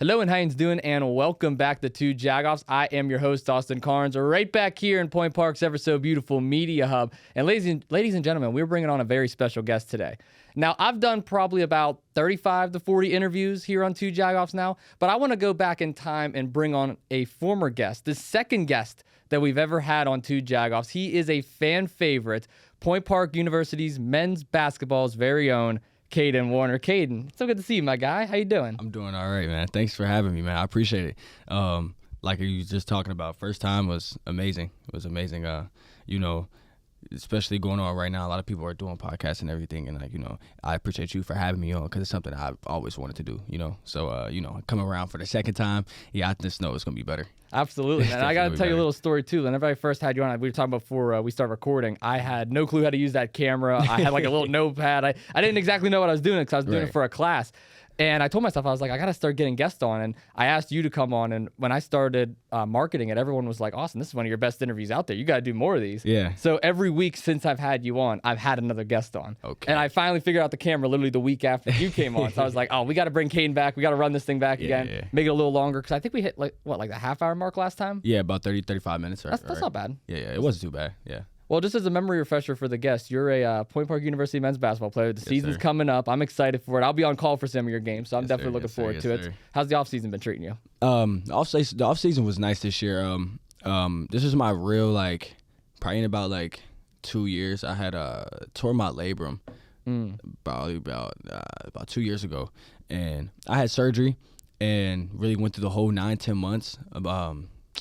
Hello and how you doing, and welcome back to Two Jagoffs. I am your host, Austin Carnes, right back here in Point Park's ever so beautiful media hub. And ladies and gentlemen, we're bringing on a very special guest today. Now, I've done probably about 35 to 40 interviews here on Two Jagoffs now, but I want to go back in time and bring on a former guest, the second guest that we've ever had on Two Jagoffs. He is a fan favorite, Point Park University's men's basketball's very own Kaden Warner. Kaden, so good to see you, my guy. How you doing? I'm doing all right, man. Thanks for having me, man. I appreciate it. Like you was just talking about, first time was amazing. It was amazing. Especially going on right now, a lot of people are doing podcasts and everything, and I appreciate you for having me on because it's something I've always wanted to do. So coming around for the second time, I just know it's gonna be better. Absolutely, and I got to tell you a little story too. Whenever I first had you on, we were talking before we started recording. I had no clue how to use that camera. I had like a little notepad. I didn't exactly know what I was doing because I was doing it for a class. And I told myself, I was like, I got to start getting guests on. And I asked you to come on. And when I started marketing it, everyone was like, Austin, this is one of your best interviews out there. You got to do more of these. Yeah. So every week since I've had you on, I've had another guest on. Okay. And I finally figured out the camera literally the week after you came on. So I was like, we got to bring Kaden back. We got to run this thing back again. Make it a little longer. Because I think we hit like the half-hour mark last time? Yeah, about 30, 35 minutes. That's not bad. Yeah, it wasn't too bad. Yeah. Well, just as a memory refresher for the guests, you're a Point Park University men's basketball player. The season's coming up. I'm excited for it. I'll be on call for some of your games, so I'm definitely looking forward to it. How's the offseason been treating you? The offseason was nice this year. This is my real, probably in about 2 years. I had tore my labrum about 2 years ago, and I had surgery and really went through the whole 9-10 months of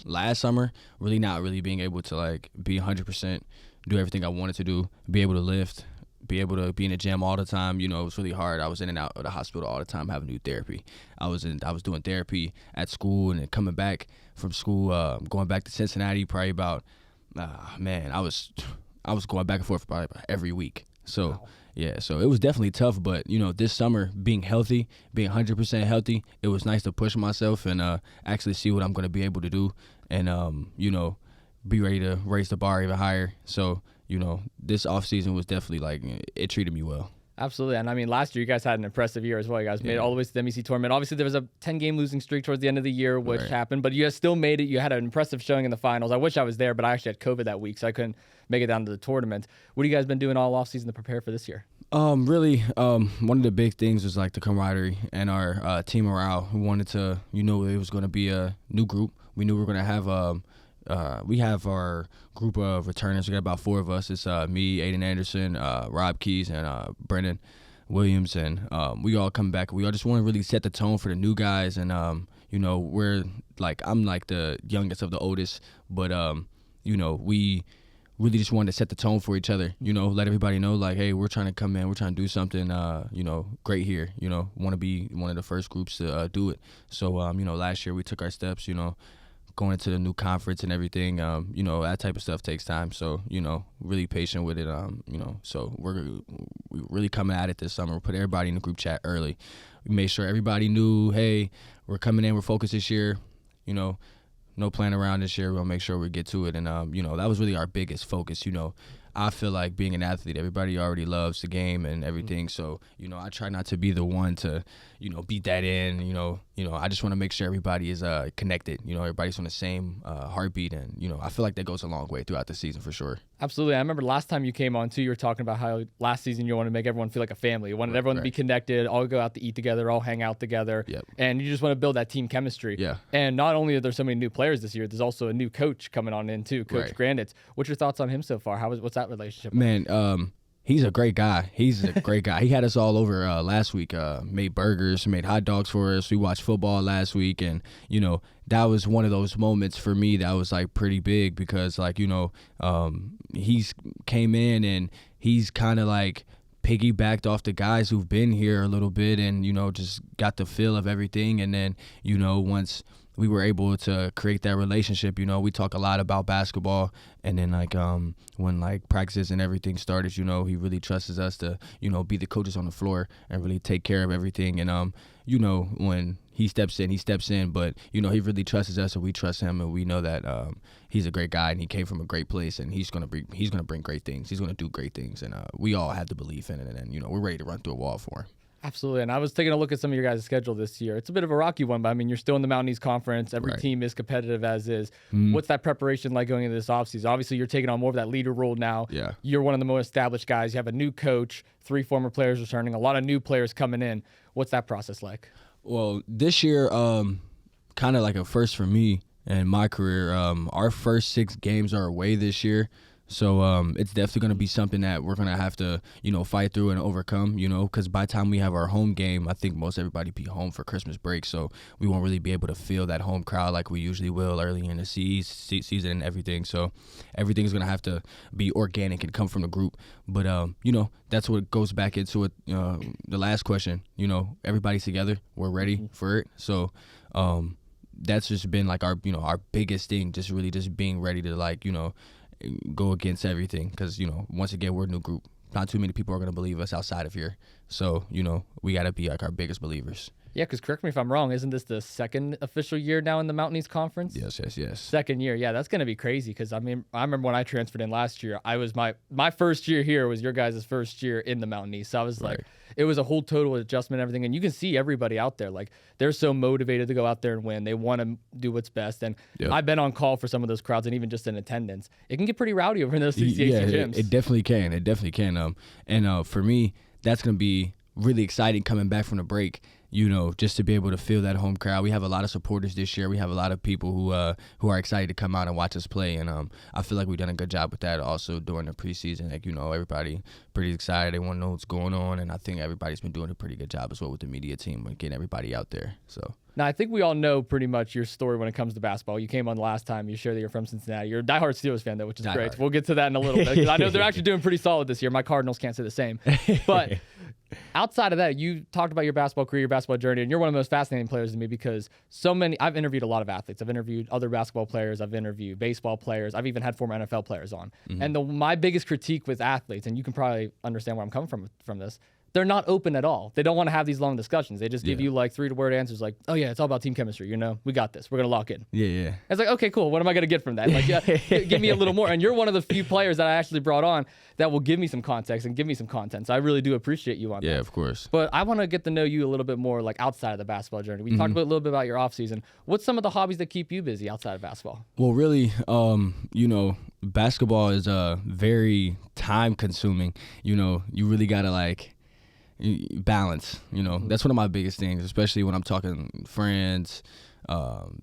last summer, really not really being able to be 100%, do everything I wanted to do, be able to lift, be able to be in the gym all the time. It was really hard. I was in and out of the hospital all the time having to do therapy. I was doing therapy at school and then coming back from school, going back to Cincinnati probably about, I was going back and forth probably about every week. So. Wow. Yeah, so it was definitely tough, but, this summer, being healthy, being 100% healthy, it was nice to push myself and actually see what I'm going to be able to do and, be ready to raise the bar even higher. So, this offseason was definitely, it treated me well. Absolutely. And I mean, last year you guys had an impressive year as well. You guys made it all the way to the MEC tournament. Obviously, there was a 10-game losing streak towards the end of the year, which happened, but you guys still made it. You had an impressive showing in the finals. I wish I was there, but I actually had COVID that week, so I couldn't make it down to the tournament. What have you guys been doing all offseason to prepare for this year? Really, one of the big things was the camaraderie and our team morale. We wanted to, it was going to be a new group. We knew we were going to have we have our group of returners. We got about 4 of us. It's me, Aiden Anderson, Rob Keys, and Brendan Williams. And we all come back. We all just want to really set the tone for the new guys. And, we're I'm the youngest of the oldest. But, we really just wanted to set the tone for each other, let everybody know, hey, we're trying to come in, we're trying to do something, great here, want to be one of the first groups to do it. So, last year we took our steps, going into the new conference and everything, that type of stuff takes time. So, really patient with it, so we're really coming at it this summer. We put everybody in the group chat early. We made sure everybody knew, hey, we're coming in, we're focused this year, no plan around this year. We'll make sure we get to it. And, that was really our biggest focus. I feel like being an athlete, everybody already loves the game and everything. So, I try not to be the one to, beat that in, I just want to make sure everybody is connected. Everybody's on the same heartbeat. And, I feel like that goes a long way throughout the season for sure. Absolutely. I remember last time you came on, too, you were talking about how last season you wanted to make everyone feel like a family. You wanted everyone to be connected, all go out to eat together, all hang out together. Yep. And you just want to build that team chemistry. Yeah. And not only are there so many new players this year, there's also a new coach coming on in, too, Coach Granditz. What's your thoughts on him so far? What's that relationship like? Man, he's a great guy. He's a great guy. He had us all over last week, made burgers, made hot dogs for us. We watched football last week, and, that was one of those moments for me that was, pretty big because, he's came in and he's kind of, piggybacked off the guys who've been here a little bit and, just got the feel of everything. And then, once we were able to create that relationship, we talk a lot about basketball. And then, when, practices and everything started, he really trusts us to, be the coaches on the floor and really take care of everything. And, when he steps in, but, he really trusts us and we trust him. And we know that he's a great guy and he came from a great place and he's gonna bring great things. He's going to do great things. And we all have the belief in it. And, we're ready to run through a wall for him. Absolutely. And I was taking a look at some of your guys' schedule this year. It's a bit of a rocky one, but I mean, you're still in the Mountain East Conference. Every Right. team is competitive as is. What's that preparation like going into this offseason? Obviously, you're taking on more of that leader role now. Yeah. You're one of the most established guys. You have a new coach, 3 former players returning, a lot of new players coming in. What's that process like? Well, this year, kind of like a first for me in my career. Our first 6 games are away this year. So it's definitely going to be something that we're going to have to, fight through and overcome, because by the time we have our home game, I think most everybody be home for Christmas break. So we won't really be able to feel that home crowd like we usually will early in the season and everything. So everything's going to have to be organic and come from the group. But, that's what goes back into it. The last question, everybody's together. We're ready for it. So that's just been like our biggest thing, just really just being ready to go against everything, because once again, we're a new group. Not too many people are going to believe us outside of here, so we got to be like our biggest believers. Yeah, because correct me if I'm wrong, isn't this the second official year now in the Mountain East Conference? Yes. Second year. Yeah, that's going to be crazy, because I mean, I remember when I transferred in last year, I was my first year here was your guys' first year in the Mountain East. So I was like, it was a whole total adjustment and everything, and you can see everybody out there, like, they're so motivated to go out there and win. They want to do what's best, and I've been on call for some of those crowds, and even just in attendance, it can get pretty rowdy over in those CCAC gyms. It definitely can. And for me, that's going to be really exciting coming back from the break. Just to be able to feel that home crowd. We have a lot of supporters this year. We have a lot of people who are excited to come out and watch us play, and I feel like we've done a good job with that also during the preseason. Like, everybody pretty excited. They want to know what's going on, and I think everybody's been doing a pretty good job as well with the media team and getting everybody out there. So. Now, I think we all know pretty much your story when it comes to basketball. You came on last time. You shared that you're from Cincinnati. You're a diehard Steelers fan, though, which is great. We'll get to that in a little bit, because I know they're actually doing pretty solid this year. My Cardinals can't say the same. But outside of that, you talked about your basketball career, your basketball journey, and you're one of the most fascinating players to me, because I've interviewed a lot of athletes. I've interviewed other basketball players. I've interviewed baseball players. I've even had former NFL players on. And my biggest critique with athletes, and you can probably understand where I'm coming from this, they're not open at all. They don't want to have these long discussions. They just give you like 3-word answers like, oh yeah, it's all about team chemistry. We got this. We're going to lock in. Yeah. It's like, okay, cool. What am I going to get from that? Like, give me a little more. And you're one of the few players that I actually brought on that will give me some context and give me some content. So I really do appreciate you on that. Yeah, of course. But I want to get to know you a little bit more, like outside of the basketball journey. We talked a little bit about your off season. What's some of the hobbies that keep you busy outside of basketball? Well, really, basketball is very time consuming. You really got to balance. That's one of my biggest things, especially when I'm talking friends,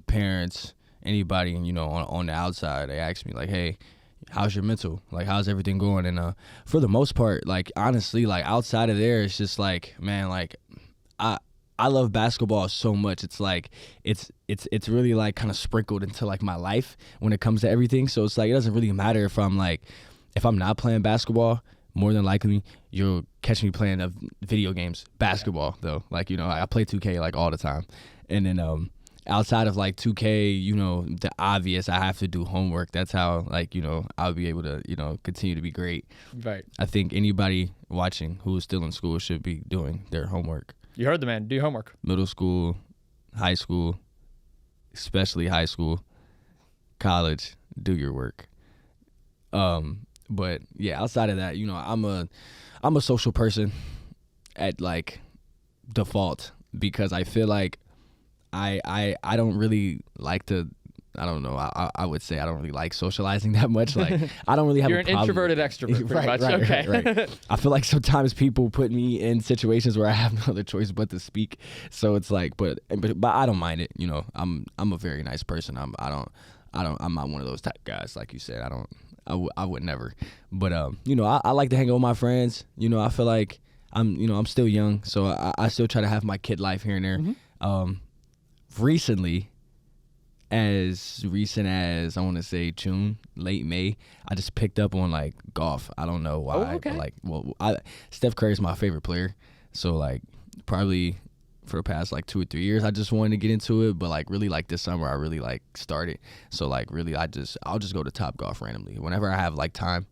parents, anybody, on the outside. They ask me like, hey, how's your mental? Like, how's everything going? And for the most part, like, honestly, like, outside of there, it's just like, man, like, I love basketball so much. It's like it's really like kind of sprinkled into like my life when it comes to everything. So it's like, it doesn't really matter if I'm not playing basketball. More than likely, you'll catch me playing video games, basketball, though. Like, I play 2K, like, all the time. And then outside of, like, 2K, the obvious, I have to do homework. That's how, like, I'll be able to, continue to be great. Right. I think anybody watching who is still in school should be doing their homework. You heard the man. Do your homework. Middle school, high school, especially high school, college, do your work. But yeah, outside of that, I'm a social person at like default, because I feel like I don't really like to, I don't know, I would say I don't really like socializing that much. Like, I don't really have You're a problem. You're an introverted extrovert, pretty much. Okay. Right. I feel like sometimes people put me in situations where I have no other choice but to speak. So it's like, but I don't mind it. I'm a very nice person. I'm not one of those type guys, like you said. I would never, but I like to hang out with my friends. I feel like I'm still young, so I still try to have my kid life here and there. Recently, as recent as I want to say June, late May, I just picked up on like golf. I don't know why. Oh, okay. But Steph Curry is my favorite player, so like probably for the past like 2 or 3 years, I just wanted to get into it. But like really, like this summer, I really like started. So like really, I'll just go to Top Golf randomly whenever I have like time.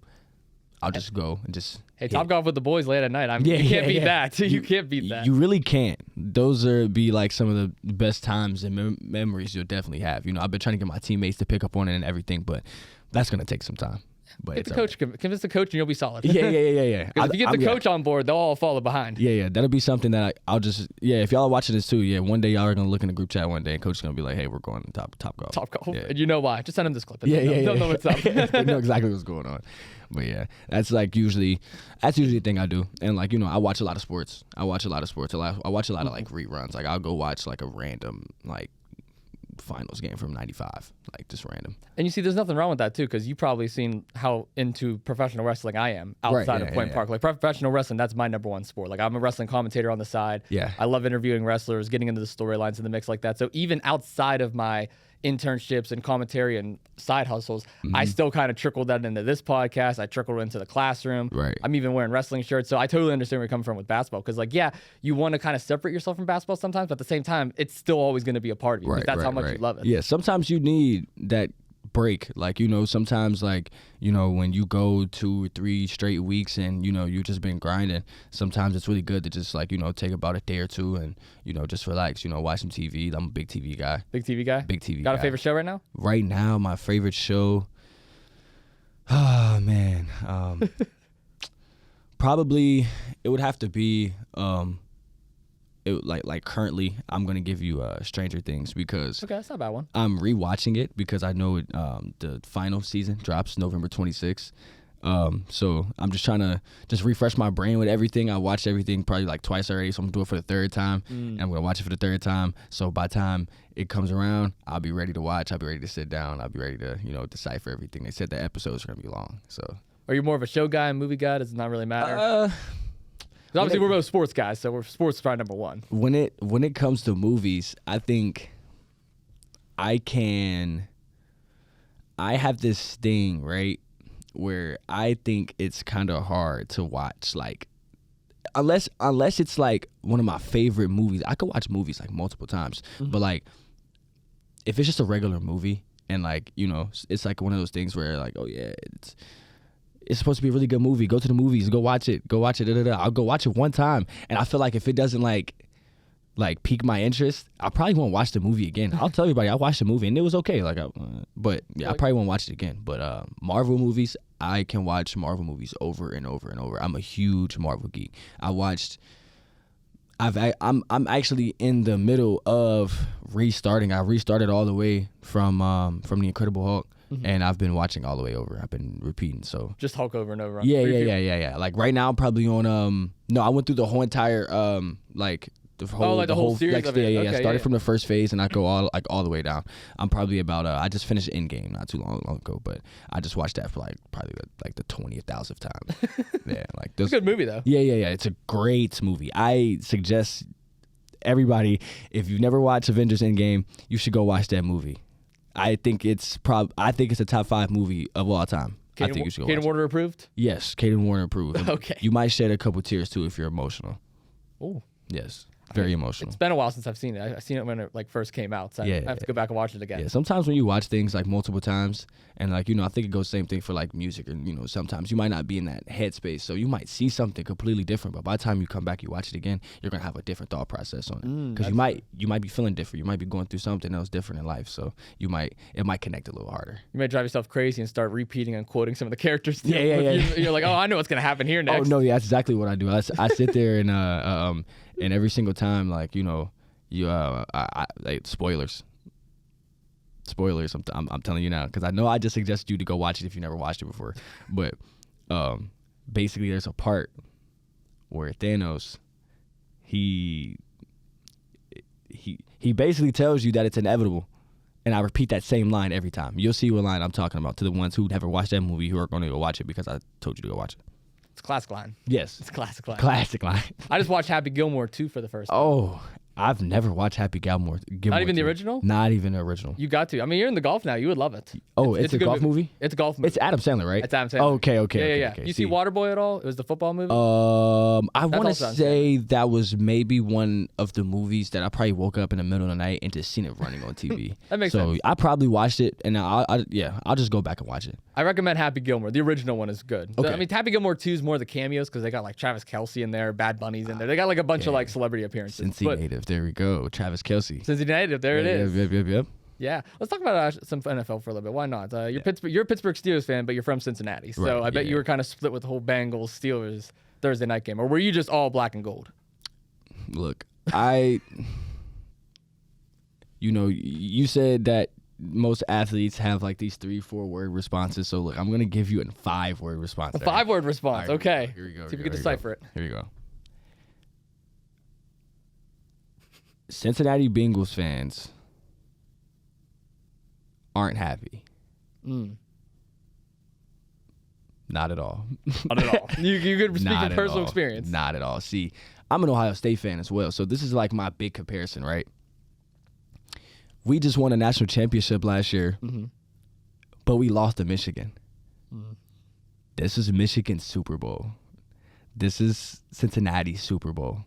I'll just go and just. Hey, Top Golf with the boys late at night. You can't beat that. You can't beat that. You really can't. Those be like some of the best times and memories you'll definitely have. I've been trying to get my teammates to pick up on it and everything, but that's gonna take some time. But Get the coach, convince the coach, and you'll be solid. Yeah. Because if you get the coach on board, they'll all follow behind. Yeah. That'll be something that I'll just if y'all are watching this too, one day y'all are gonna look in the group chat one day, and coach is gonna be like, hey, we're going to top golf. Top golf. Yeah. And you know why? Just send them this clip. They'll know what's up. They know exactly what's going on. But yeah, that's usually the thing I do. And I watch a lot of sports. I watch a lot of like reruns. Like I'll go watch like a random finals game from '95, like just random. And you see, there's nothing wrong with that too, because you probably seen how into professional wrestling I am outside of Point Park. Like professional wrestling, that's my number one sport. Like I'm a wrestling commentator on the side. Yeah, I love interviewing wrestlers, getting into the storylines in the mix like that. So even outside of my internships and commentary and side hustles, I still kind of trickled that into this podcast. I trickled into the classroom. Right. I'm even wearing wrestling shirts. So I totally understand where you're coming from with basketball, because you want to kind of separate yourself from basketball sometimes, but at the same time, it's still always going to be a part of you, because that's how much you love it. Yeah, sometimes you need that break. Sometimes when you go 2 or 3 straight weeks and you've just been grinding, sometimes it's really good to just take about a day or two and just relax, watch some TV. I'm a big TV guy. Big TV guy? Big TV guy. Got a favorite show right now? Right now, my favorite show, oh man, probably it would have to be currently I'm gonna give you Stranger Things, because okay, that's not a bad one. I'm rewatching it because I know the final season drops November 26th. So I'm just trying to refresh my brain with everything. I watched everything probably like twice already, so I'm gonna do it for the third time. And I'm gonna watch it for the third time. So by the time it comes around, I'll be ready to watch. I'll be ready to sit down. I'll be ready to decipher everything. They said the episodes are gonna be long. So are you more of a show guy, movie guy? Does it not really matter? Obviously, we're both sports guys, so sports is probably number one. When it comes to movies, I think I have this thing, right, where I think it's kind of hard to watch, unless it's like one of my favorite movies. I could watch movies like multiple times, but if it's just a regular movie and it's like one of those things where oh yeah, it's supposed to be a really good movie. Go to the movies. Go watch it. I'll go watch it one time, and I feel like if it doesn't pique my interest, I probably won't watch the movie again. I'll tell everybody I watched the movie and it was okay. I probably won't watch it again. But Marvel movies, I can watch Marvel movies over and over and over. I'm a huge Marvel geek. I'm actually in the middle of restarting. I restarted all the way from the Incredible Hulk. And I've been watching all the way over. I've been repeating. So just Hulk over and over. Yeah. Like right now, I'm probably on. I went through the whole entire the whole series of it. I started from the first phase and I go all the way down. I'm probably about. I just finished Endgame not too long ago, but I just watched that for probably the 20,000th time. Yeah, it's a good movie though. Yeah. It's a great movie. I suggest everybody, if you've never watched Avengers Endgame, you should go watch that movie. I think it's a top 5 movie of all time. I think you should go watch Kaden Warner approved? Yes, Kaden Warner approved. Okay. You might shed a couple tears too if you're emotional. Oh. Yes. Very emotional. It's been a while since I've seen it. I've seen it when it first came out, so I have to go back and watch it again. Yeah, sometimes when you watch things multiple times, and I think it goes same thing for music, and sometimes you might not be in that headspace, so you might see something completely different, but by the time you come back, you watch it again, you're gonna have a different thought process on it, because you might be feeling different, you might be going through something else different in life, so it might connect a little harder. You might drive yourself crazy and start repeating and quoting some of the characters. Yeah. You're like, oh, I know what's gonna happen here next. Oh no, yeah, that's exactly what I do. I sit there and every single time, spoilers. I'm telling you now, because I know I just suggested you to go watch it if you never watched it before. But basically, there's a part where Thanos, he basically tells you that it's inevitable, and I repeat that same line every time. You'll see what line I'm talking about to the ones who never watched that movie, who are going to go watch it because I told you to go watch it. It's a classic line. Yes. It's a classic line. Classic line. I just watched Happy Gilmore 2 for the first time. Oh, I've never watched Happy Gilmore. Not even the original? Not even the original. You got to. I mean, you're in the golf now. You would love it. Oh, it's a golf movie? It's a golf movie. It's Adam Sandler, right? It's Adam Sandler. Okay. Yeah. You see Waterboy at all? It was the football movie? I want to say that was maybe one of the movies that I probably woke up in the middle of the night and just seen it running on TV. That makes sense. So I probably watched it, and I'll just go back and watch it. I recommend Happy Gilmore. The original one is good. Okay. I mean, Happy Gilmore 2 is more the cameos, because they got Travis Kelce in there, Bad Bunny's in there. They got a bunch of celebrity appearances. Cincy native, there we go. Travis Kelce. Cincy native, there it is. Yep. Yeah, let's talk about some NFL for a little bit. Why not? You're a Pittsburgh Steelers fan, but you're from Cincinnati, so Right, I bet you were kind of split with the whole Bengals Steelers Thursday night game, or were you just all black and gold? Look, you said that most athletes have like these 3-4 word responses. So look, I'm gonna give you a 5-word response. A 5-word response. Right, okay. Here we go. See if you can decipher it. Here we go. Cincinnati Bengals fans aren't happy. Not at all. Not at all. You could speak from personal experience. Not at all. See, I'm an Ohio State fan as well, so this is like my big comparison, right? We just won a national championship last year, but we lost to Michigan. This is Michigan's Super Bowl. This is Cincinnati's Super Bowl.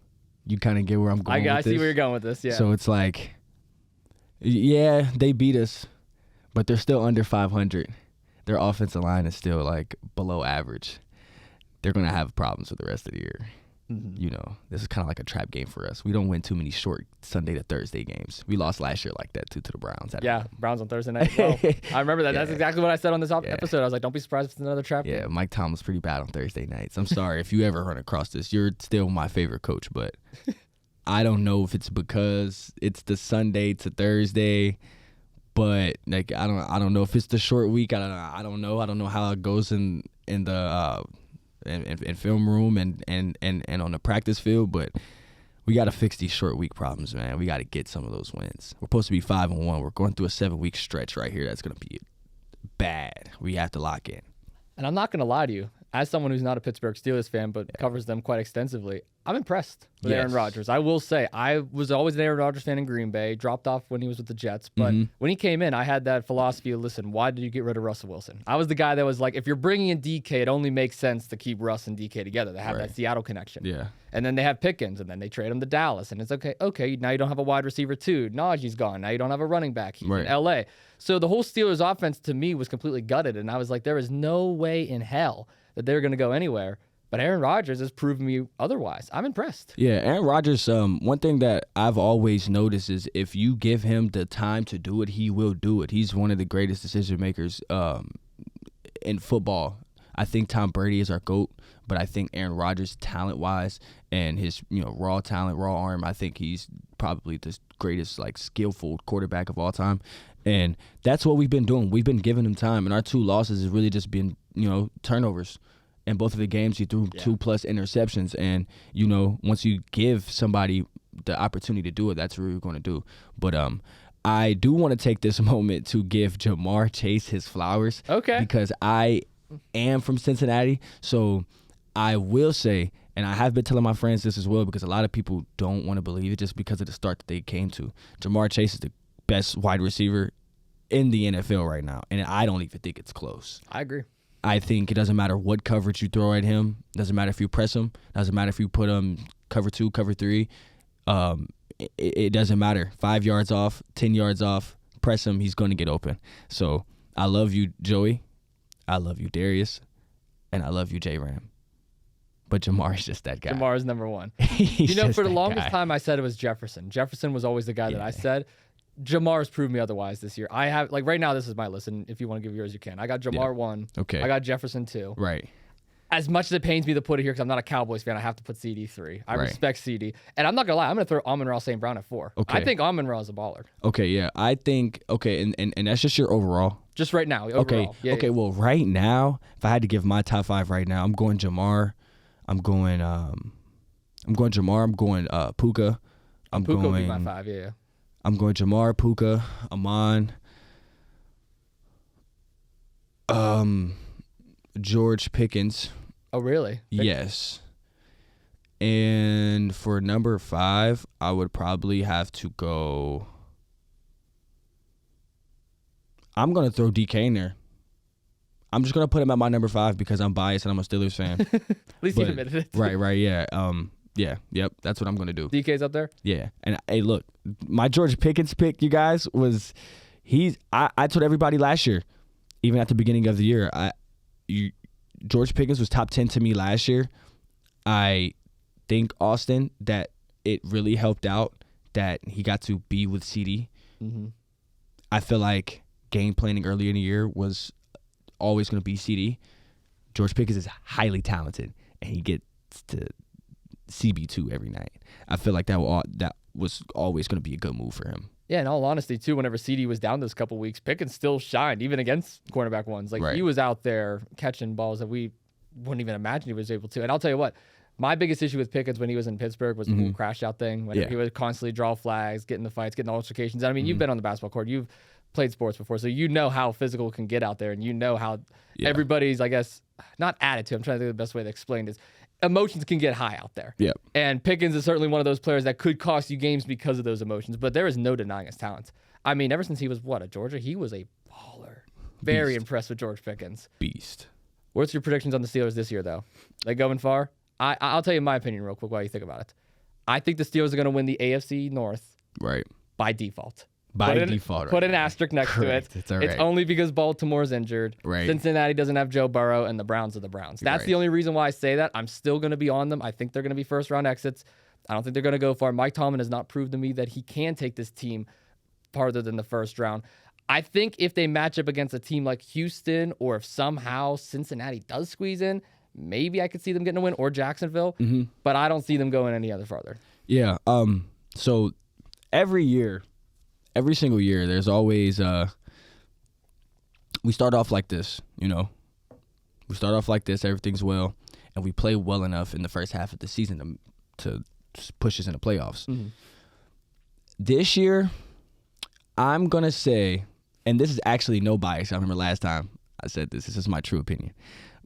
You kind of get where I'm going with this? I see where you're going with this, yeah. So it's like, yeah, they beat us, but they're still under 500. Their offensive line is still like below average. They're going to have problems for the rest of the year. You know, this is kind of like a trap game for us. We don't win too many short Sunday to Thursday games. We lost last year like that too to the Browns. Browns on Thursday night. Well, I remember that. That's exactly what I said on this episode. I was like, don't be surprised if it's another trap game. Yeah, Mike Tomlin's pretty bad on Thursday nights. I'm sorry if you ever run across this. You're still my favorite coach, but I don't know if it's because it's the Sunday to Thursday. But like I don't know if it's the short week. I don't know. I don't know how it goes in the in film room and on the practice field. But we got to fix these short week problems, man. We got to get some of those wins. We're supposed to be 5-1. We're going through a 7-week stretch right here. That's gonna be bad. We have to lock in. And I'm not gonna lie to you, as someone who's not a Pittsburgh Steelers fan but covers them quite extensively, I'm impressed with Aaron Rodgers. I will say, I was always an Aaron Rodgers fan in Green Bay, dropped off when he was with the Jets. But when he came in, I had that philosophy of, listen, why did you get rid of Russell Wilson? I was the guy that was like, if you're bringing in DK, it only makes sense to keep Russ and DK together. They have that Seattle connection. Yeah. And then they have Pickens, and then they trade him to Dallas. And it's okay, now you don't have a wide receiver too. Najee's gone. Now you don't have a running back. He's in L.A. So the whole Steelers offense, to me, was completely gutted. And I was like, there is no way in hell that they're going to go anywhere. But Aaron Rodgers has proven me otherwise. I'm impressed. Yeah, Aaron Rodgers, one thing that I've always noticed is if you give him the time to do it, he will do it. He's one of the greatest decision makers in football. I think Tom Brady is our GOAT, but I think Aaron Rodgers, talent-wise, and his raw talent, raw arm, I think he's probably the greatest skillful quarterback of all time. And that's what we've been doing. We've been giving him time, and our 2 losses has really just been turnovers. In both of the games, he threw 2+ interceptions. And, once you give somebody the opportunity to do it, that's what we're going to do. But I do want to take this moment to give Jamar Chase his flowers. Okay. Because I am from Cincinnati. So I will say, and I have been telling my friends this as well, because a lot of people don't want to believe it just because of the start that they came to. Jamar Chase is the best wide receiver in the NFL right now. And I don't even think it's close. I agree. I think it doesn't matter what coverage you throw at him. Doesn't matter if you press him. Doesn't matter if you put him cover 2, cover 3. It doesn't matter. 5 yards off, 10 yards off, press him, he's going to get open. So I love you, Joey. I love you, Darius. And I love you, J-Ram. But Jamar is just that guy. Jamar is number 1. He's for the longest time I said it was Jefferson. Jefferson was always the guy that I said. Jamar's proved me otherwise this year. I have right now. This is my list, and if you want to give yours, you can. I got Jamar 1. Okay. I got Jefferson 2. Right. As much as it pains me to put it here because I'm not a Cowboys fan, I have to put CD 3. I respect CD, and I'm not gonna lie. I'm gonna throw Amon-Ra St. Brown at 4. Okay. I think Amon-Ra is a baller. Okay. Yeah. I think. Okay. And that's just your overall. Just right now. Overall. Okay. Yeah, okay. Well, right now, if I had to give my top 5 right now, I'm going Jamar. I'm going Jamar. I'm going Puka. Puka would be my 5. Yeah. I'm going Jamar, Puka, Amon, George Pickens. Oh, really? Yes. And for number 5, I would probably have to go. I'm going to throw DK in there. I'm just going to put him at my number 5 because I'm biased and I'm a Steelers fan. At least you admitted it. Right, yeah. Yeah, yep, that's what I'm going to do. DK's up there? Yeah. And hey, look, my George Pickens pick, you guys, was I told everybody last year, even at the beginning of the year, George Pickens was top 10 to me last year. I think, Austin, that it really helped out that he got to be with CD. I feel like game planning earlier in the year was always going to be CD. George Pickens is highly talented, and he gets to CB2 every night. I feel like that was always going to be a good move for him. Yeah, in all honesty, too, whenever CD was down those couple weeks, Pickens still shined, even against cornerback ones. Like, Right. he was out there catching balls that we wouldn't even imagine he was able to. And I'll tell you what, my biggest issue with Pickens when he was in Pittsburgh was the whole crash out thing. When he would constantly draw flags, get in the fights, get in altercations. I mean, you've been on the basketball court. You've played sports before, so you know how physical it can get out there, and you know how everybody's, I guess, not attitude. I'm trying to think of the best way to explain this. Emotions can get high out there. Yep. And Pickens is certainly one of those players that could cost you games because of those emotions, but there is no denying his talent. I mean, ever since he was, at Georgia, he was a baller. Very impressed with George Pickens. Beast. What's your predictions on the Steelers this year, though? They going far? I'll tell you my opinion real quick while you think about it. I think the Steelers are going to win the AFC North Right. by default. By default. Put an asterisk next Correct. to it. It's all right. It's only because Baltimore's injured. Right. Cincinnati doesn't have Joe Burrow, and the Browns are the Browns. That's Right. the only reason why I say that. I'm still going to be on them. I think they're going to be first-round exits. I don't think they're going to go far. Mike Tomlin has not proved to me that he can take this team farther than the first round. I think if they match up against a team like Houston, or if somehow Cincinnati does squeeze in, maybe I could see them getting a win, or Jacksonville. But I don't see them going any other farther. Yeah. So every single year, there's always we start off like this, you know. We start off like this, everything's well, and we play well enough in the first half of the season to push us into playoffs. This year, I'm gonna say, and this is actually no bias. I remember last time I said this. This is my true opinion,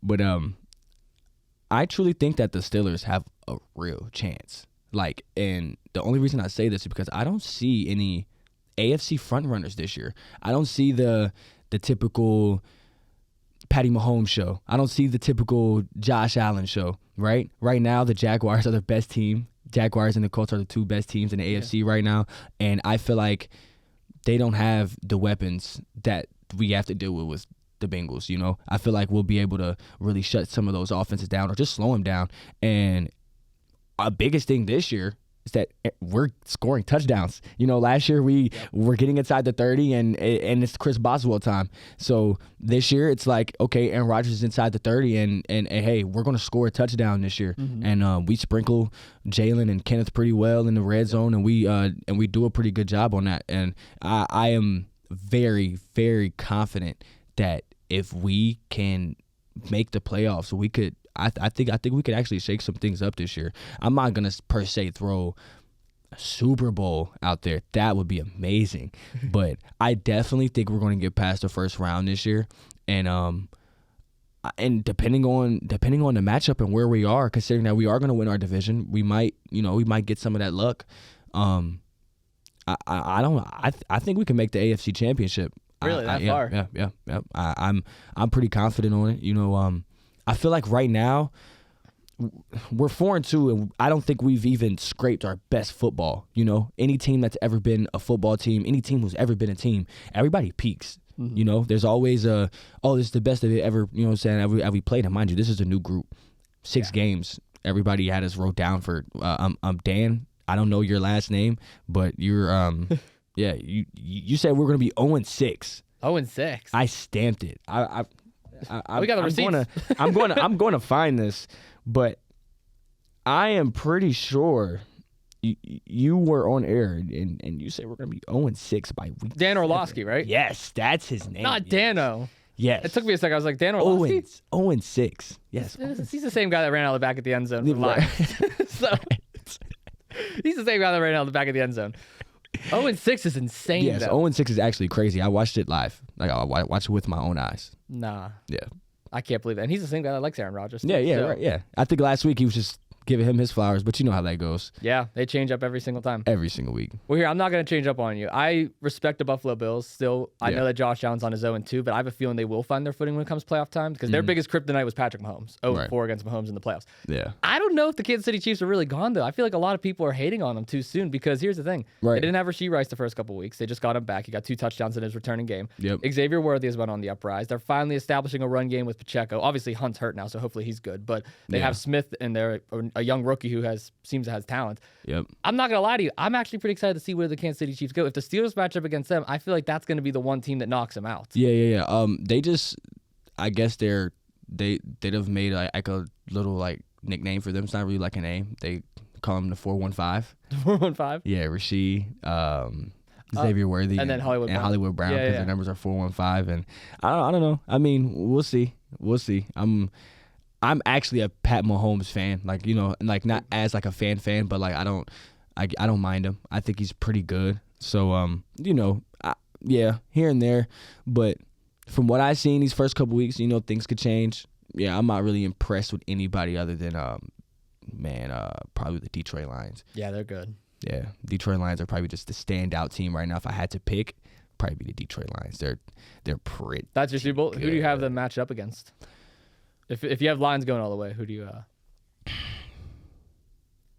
but I truly think that the Steelers have a real chance. Like, and the only reason I say this is because I don't see any AFC frontrunners this year. I don't see the typical Patty Mahomes show. I don't see the typical Josh Allen show, right? Right now, the Jaguars are the best team. Jaguars and the Colts are the two best teams in the AFC right now, and I feel like they don't have the weapons that we have to deal with the Bengals, you know? I feel like we'll be able to really shut some of those offenses down or just slow them down. And our biggest thing this year is that we're scoring touchdowns. You know, last year we were getting inside the 30 and it's Chris Boswell time. So this year it's like, okay, Aaron Rodgers is inside the 30 and hey, we're going to score a touchdown this year. And we sprinkle Jalen and Kenneth pretty well in the red zone, and we do a pretty good job on that. And I am very, very confident that if we can make the playoffs, we could. I think we could actually shake some things up this year. I'm not gonna per se throw a Super Bowl out there. That would be amazing, but I definitely think we're going to get past the first round this year. And depending on the matchup and where we are, considering that we are going to win our division, we might get some of that luck. I think we can make the AFC Championship. Really, that far? Yeah. I'm pretty confident on it. You know, I feel like right now we're 4-2, and I don't think we've even scraped our best football. You know, any team that's ever been a football team, any team who's ever been a team, everybody peaks. You know, there's always this is the best of it ever. You know what I'm saying? Have we played? And mind you, this is a new group. 6 games. Everybody had us wrote down for. I'm Dan. I don't know your last name, but you're yeah. You said we're gonna be 0-6. 0-6. I stamped it. We got the receipts. I'm going to find this, but I am pretty sure you were on air and you said we're going to be 0-6 by week. Dan 7. Orlovsky, right? Yes, that's his name. Not Dano. Yes. It took me a second. I was like, Dan Orlovsky? 0-6. Yes. He's the same guy that ran out of the back of the end zone for Lions. So he's the same guy that ran out of the back of the end zone. 0-6 is insane. Yes, though. 0-6 is actually crazy. I watched it live. Like I watched it with my own eyes. Nah. Yeah. I can't believe that. And he's the same guy that likes Aaron Rodgers. Yeah, right. Yeah. I think last week he was just giving him his flowers, but you know how that goes. Yeah, they change up every single time. Every single week. Well, here, I'm not going to change up on you. I respect the Buffalo Bills still. I know that Josh Allen's on his 0-2, but I have a feeling they will find their footing when it comes playoff time because their biggest kryptonite was Patrick Mahomes. 0-4 against Mahomes in the playoffs. Yeah. I don't know if the Kansas City Chiefs are really gone, though. I feel like a lot of people are hating on them too soon because here's the thing. Right. They didn't have Rasheed Rice the first couple weeks. They just got him back. He got 2 touchdowns in his returning game. Yep. Xavier Worthy has been on the uprise. They're finally establishing a run game with Pacheco. Obviously, Hunt's hurt now, so hopefully he's good. But they have Smith in there, a young rookie who seems to has talent. Yep. I'm not gonna lie to you. I'm actually pretty excited to see where the Kansas City Chiefs go. If the Steelers match up against them, I feel like that's gonna be the one team that knocks them out. Yeah. They just, I guess they'd have made like a little like nickname for them. It's not really like a name. They call them the 415. 415. Yeah, Rasheed, Xavier Worthy, and then Hollywood Brown. Hollywood Brown, because their numbers are 415. And I don't know. I mean, we'll see. I'm actually a Pat Mahomes fan. Like, you know, like not as like a fan, but like I don't mind him. I think he's pretty good. So you know, here and there, but from what I've seen these first couple weeks, you know, things could change. Yeah, I'm not really impressed with anybody other than probably the Detroit Lions. Yeah, they're good. Yeah, Detroit Lions are probably just the standout team right now. If I had to pick, probably be the Detroit Lions. They're pretty. That's your Super Bowl. good. Who do you have them match up against? If you have Lions going all the way, who do you?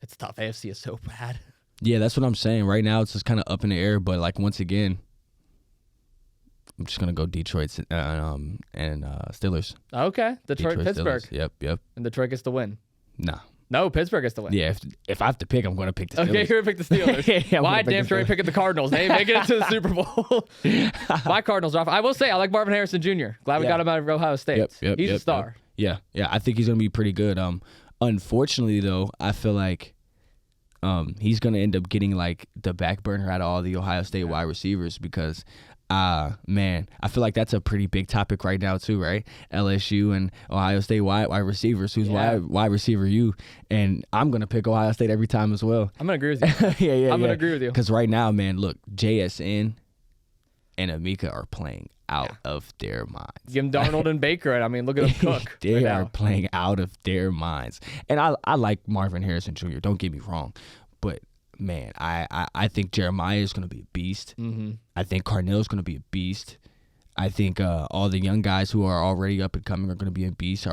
It's tough. AFC is so bad. Yeah, that's what I'm saying. Right now, it's just kind of up in the air. But like once again, I'm just gonna go Detroit and Steelers. Okay, Detroit Pittsburgh. Steelers. Yep. And Detroit gets the win. Nah. No, Pittsburgh gets the win. Yeah, if I have to pick, I'm gonna pick the Steelers. Okay, you're gonna pick the Steelers. Yeah, Why damn sure ain't picking the Cardinals? They ain't making it to the Super Bowl. My Cardinals are off. I will say I like Marvin Harrison Jr. Glad we got him out of Ohio State. Yep, He's a star. Yeah, I think he's gonna be pretty good. Unfortunately though, I feel like he's gonna end up getting like the back burner out of all the Ohio State wide receivers because man, I feel like that's a pretty big topic right now too, right? LSU and Ohio State wide receivers. Who's wide receiver you? And I'm gonna pick Ohio State every time as well. I'm gonna agree with you. I'm gonna agree with you. Because right now, man, look, JSN and Amika are playing out of their minds. Give them Darnold and Baker, and I mean, look at them cook. They are playing out of their minds. And I like Marvin Harrison Jr. Don't get me wrong, but man, I think Jeremiah is going to be a beast. Mm-hmm. I think Carnell's going to be a beast. I think all the young guys who are already up and coming are going to be a beast.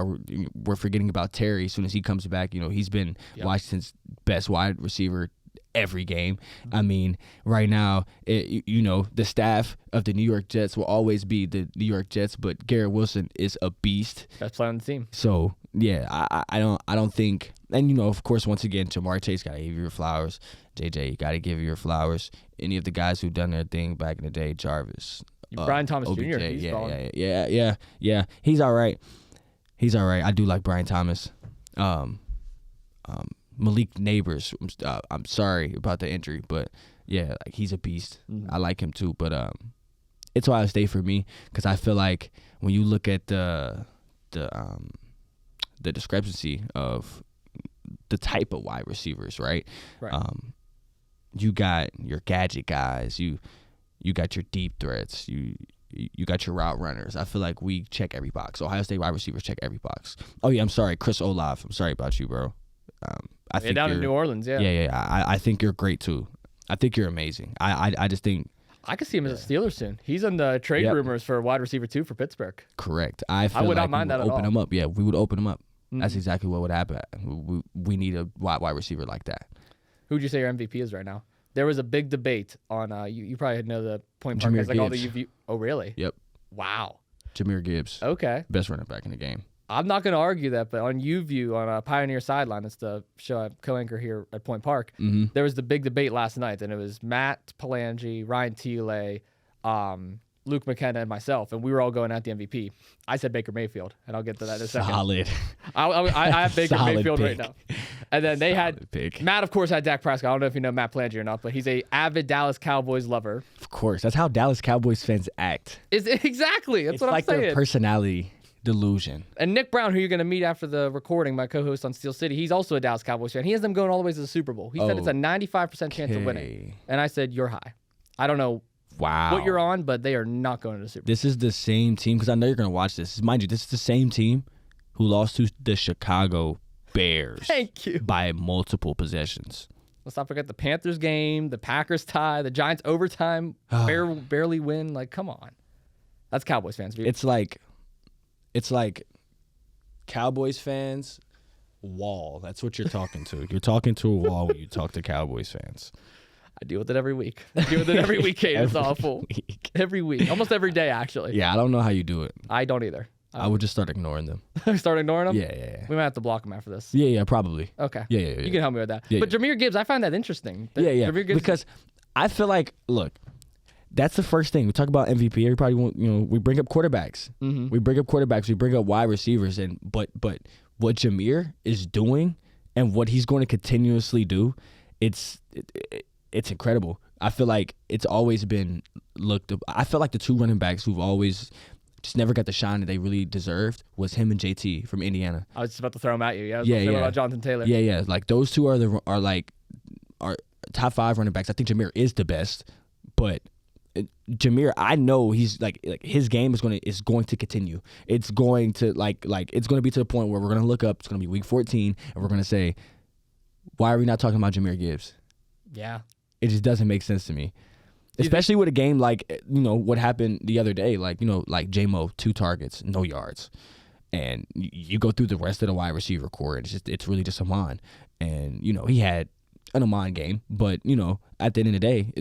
We're forgetting about Terry. As soon as he comes back, you know, he's been Washington's best wide receiver every game. I mean, right now, you know, the staff of the New York Jets will always be the New York Jets, but Garrett Wilson is a beast. Best player on the team. So yeah, I don't think, and you know, of course, once again, Jamar Chase gotta give you your flowers. JJ, you gotta give you your flowers. Any of the guys who done their thing back in the day, Jarvis, Brian Thomas OBJ, Jr. He's yeah. He's all right. I do like Brian Thomas. Malik Neighbors, I'm sorry about the injury, but yeah, like he's a beast. Mm-hmm. I like him too, but it's Ohio State for me because I feel like when you look at the discrepancy of the type of wide receivers, right? You got your gadget guys, you got your deep threats, you got your route runners. I feel like we check every box. Ohio State wide receivers check every box. Oh yeah, I'm sorry, Chris Olave. I'm sorry about you, bro. I think down in New Orleans, I think you're great too. I think you're amazing. I just think I could see him as a Steeler soon. He's in the trade rumors for wide receiver 2 for Pittsburgh. Correct. I would not mind that at all. Open him up. Yeah, we would open him up. Mm-hmm. That's exactly what would happen. We need a wide receiver like that. Who would you say your MVP is right now? There was a big debate on you probably know the Point Park guys, like all the UV. Oh really? Yep. Wow. Jahmyr Gibbs. Okay. Best running back in the game. I'm not going to argue that, but on UView, on Pioneer Sideline, it's the show I co-anchor here at Point Park, there was the big debate last night, and it was Matt Palangi, Ryan Thiele, Luke McKenna, and myself, and we were all going at the MVP. I said Baker Mayfield, and I'll get to that in a second. Solid. I have Baker Solid Mayfield pick. right now. And then they had pick. Matt, of course, had Dak Prescott. I don't know if you know Matt Palangi or not, but he's a avid Dallas Cowboys lover. Of course. That's how Dallas Cowboys fans act. Exactly. That's what I'm saying. It's like their personality delusion. And Nick Brown, who you're going to meet after the recording, my co-host on Steel City, he's also a Dallas Cowboys fan. He has them going all the way to the Super Bowl. He said it's a 95% chance of winning. And I said, you're high. I don't know what you're on, but they are not going to the Super Bowl. This is the same team, because I know you're going to watch this. Mind you, this is the same team who lost to the Chicago Bears. Thank you. By multiple possessions. Let's not forget the Panthers game, the Packers tie, the Giants overtime, barely win. Like, come on. That's Cowboys fans. It's like Cowboys fans, wall. That's what you're talking to. You're talking to a wall when you talk to Cowboys fans. I deal with it every week. Kaden. It's awful. Every week. Almost every day, actually. Yeah, I don't know how you do it. I don't either. I would just start ignoring them. Start ignoring them? Yeah. We might have to block him after this. Yeah, probably. Okay. Yeah. You can help me with that. Yeah, But Jahmyr Gibbs, I find that interesting. Yeah. Jahmyr Gibbs, Because I feel like, look, that's the first thing. We talk about MVP. Everybody want, we bring up quarterbacks. Mm-hmm. We bring up quarterbacks. We bring up wide receivers. But what Jahmyr is doing and what he's going to continuously do, it's incredible. I feel like it's always been looked up. I feel like the two running backs who've always just never got the shine that they really deserved was him and JT from Indiana. I was just about to throw him at you. Yeah. Yeah. About Jonathan Taylor. Yeah. Like those two are top 5 running backs. I think Jahmyr is the best, but Jahmyr, I know he's like his game is going to continue. It's going to it's going to be to the point where we're going to look up. It's going to be week 14, and we're going to say, why are we not talking about Jahmyr Gibbs? Yeah. It just doesn't make sense to me. Especially with a game like, what happened the other day, like J-Mo, 2 targets, no yards. And you go through the rest of the wide receiver core, and it's really just Amon. And, he had an Amon game, but, at the end of the day,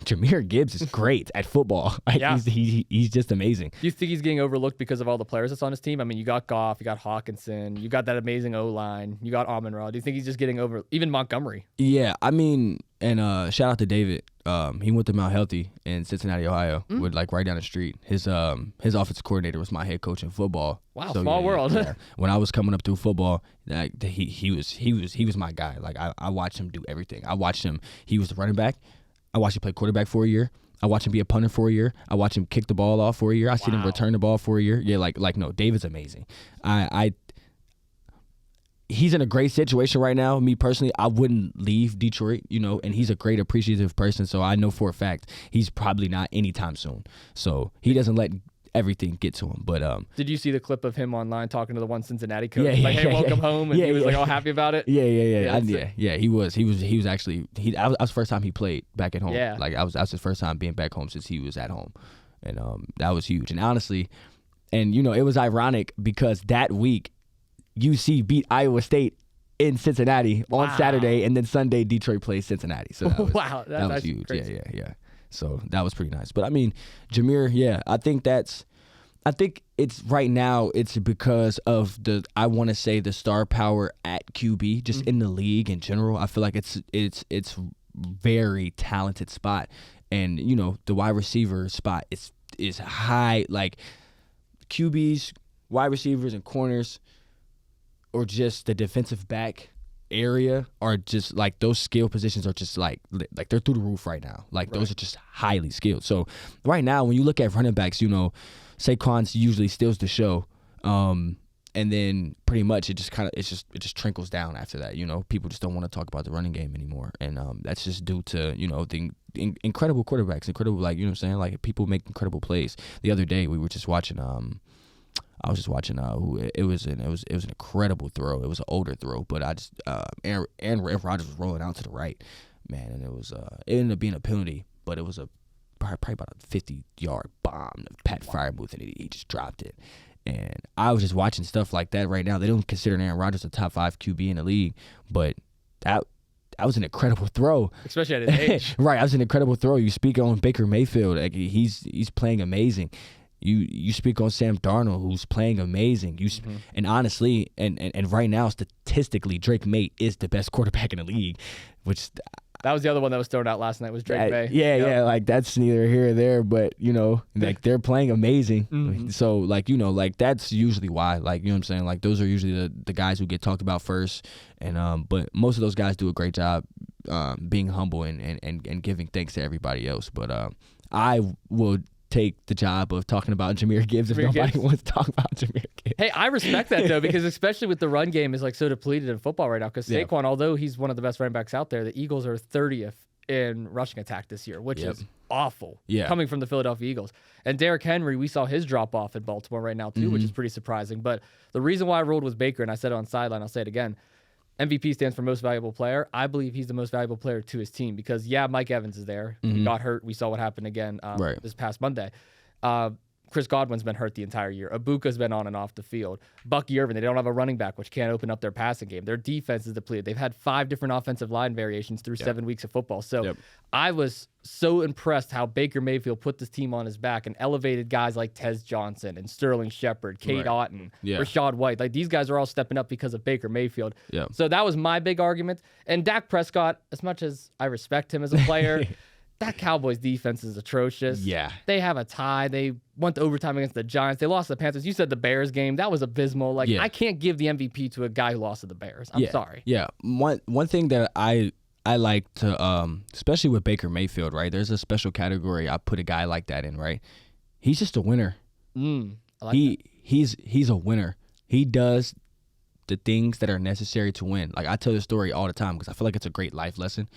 Jahmyr Gibbs is great at football. Yeah. He's just amazing. Do you think he's getting overlooked because of all the players that's on his team? I mean, you got Goff, you got Hawkinson, you got that amazing O-line, you got Amon-Ra. Do you think he's just getting over, even Montgomery? Yeah, I mean, and shout out to David. He went to Mount Healthy in Cincinnati, Ohio, with right down the street. His offensive coordinator was my head coach in football. Wow, so, small world. Yeah. When I was coming up through football, he was my guy. Like I watched him do everything. I watched him. He was the running back. I watched him play quarterback for a year. I watched him be a punter for a year. I watched him kick the ball off for a year. I seen him return the ball for a year. Yeah, no, David's amazing. He's in a great situation right now. Me personally, I wouldn't leave Detroit, and he's a great appreciative person, so I know for a fact he's probably not anytime soon. So he doesn't let everything get to him. But did you see the clip of him online talking to the one Cincinnati coach? Yeah, hey, welcome home, and he was all happy about it. Yeah. He was actually that was the first time he played back at home. Yeah. Like that was his first time being back home since he was at home, and that was huge. And honestly, it was ironic because that week UC beat Iowa State in Cincinnati on Saturday, and then Sunday Detroit plays Cincinnati. So that was, that was huge. Crazy. Yeah. So that was pretty nice. But I mean, Jahmyr, I think it's right now it's because of I want to say the star power at QB just in the league in general. I feel like it's very talented spot, and the wide receiver spot is high. Like QBs, wide receivers, and corners, or just the defensive back area are just like those skill positions are just like they're through the roof right now. Like those are just highly skilled. So right now when you look at running backs, Saquon's usually steals the show. And then pretty much it just trickles down after that. People just don't want to talk about the running game anymore. And that's just due to, the incredible quarterbacks, incredible, like, you know what I'm saying? Like people make incredible plays. The other day we were just watching I was just watching. It was an incredible throw. It was an older throw, but I just Aaron Rodgers was rolling out to the right, man, and it ended up being a penalty, but it was probably about a 50-yard bomb. Pat Fryermuth, and he just dropped it. And I was just watching stuff like that right now. They don't consider Aaron Rodgers a top 5 QB in the league, but that was an incredible throw, especially at his age. Right, that was an incredible throw. You speak on Baker Mayfield, like he's playing amazing. You speak on Sam Darnold, who's playing amazing. And honestly, and right now, statistically, Drake May is the best quarterback in the league, which that was the other one that was thrown out last night was Drake May. Yeah, like that's neither here or there, but like they're playing amazing. So like that's usually why, like, you know what I'm saying, like those are usually the guys who get talked about first, and but most of those guys do a great job being humble and giving thanks to everybody else. But I will take the job of talking about Jahmyr Gibbs if nobody wants to talk about Jahmyr Gibbs. Hey, I respect that though, because especially with the run game is like so depleted in football right now. Because Saquon, although he's one of the best running backs out there, the Eagles are 30th in rushing attack this year, which is awful. Coming from the Philadelphia Eagles. And Derrick Henry, we saw his drop off in Baltimore right now too, which is pretty surprising. But the reason why I rolled was Baker, and I said it on sideline, I'll say it again. MVP stands for most valuable player. I believe he's the most valuable player to his team because Mike Evans is there. He got hurt. We saw what happened again this past Monday. Chris Godwin's been hurt the entire year. Abuka's been on and off the field. Bucky Irvin, they don't have a running back, which can't open up their passing game. Their defense is depleted. They've had 5 different offensive line variations through 7 weeks of football. So I was so impressed how Baker Mayfield put this team on his back and elevated guys like Tez Johnson and Sterling Shepard, Cade Otton, Rachaad White. Like, these guys are all stepping up because of Baker Mayfield. So that was my big argument. And Dak Prescott, as much as I respect him as a player, that Cowboys defense is atrocious. Yeah. They have a tie. They went to overtime against the Giants. They lost to the Panthers. You said the Bears game. That was abysmal. Like, I can't give the MVP to a guy who lost to the Bears. I'm sorry. Yeah. One thing that I like to, especially with Baker Mayfield, right? There's a special category I put a guy like that in, right? He's just a winner. I like that. He's a winner. He does the things that are necessary to win. Like, I tell this story all the time because I feel like it's a great life lesson.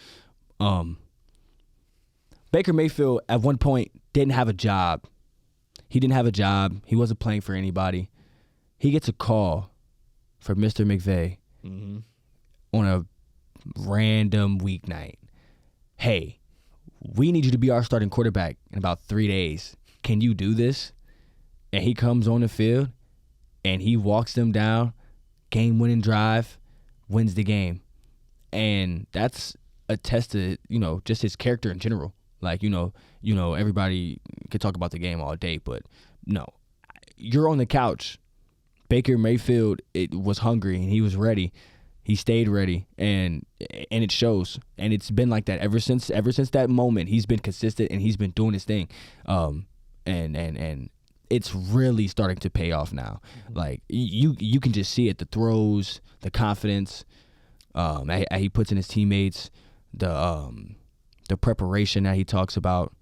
Baker Mayfield at one point didn't have a job. He didn't have a job. He wasn't playing for anybody. He gets a call from Mr. McVay on a random weeknight. Hey, we need you to be our starting quarterback in about 3 days. Can you do this? And he comes on the field and he walks them down, game-winning drive, wins the game. And that's a test to, just his character in general. Like, everybody could talk about the game all day, but no. You're on the couch. Baker Mayfield was hungry, and he was ready. He stayed ready, and it shows. And it's been like that ever since that moment. He's been consistent, and he's been doing his thing. And it's really starting to pay off now. Like, you can just see it, the throws, the confidence he puts in his teammates, the preparation that he talks about,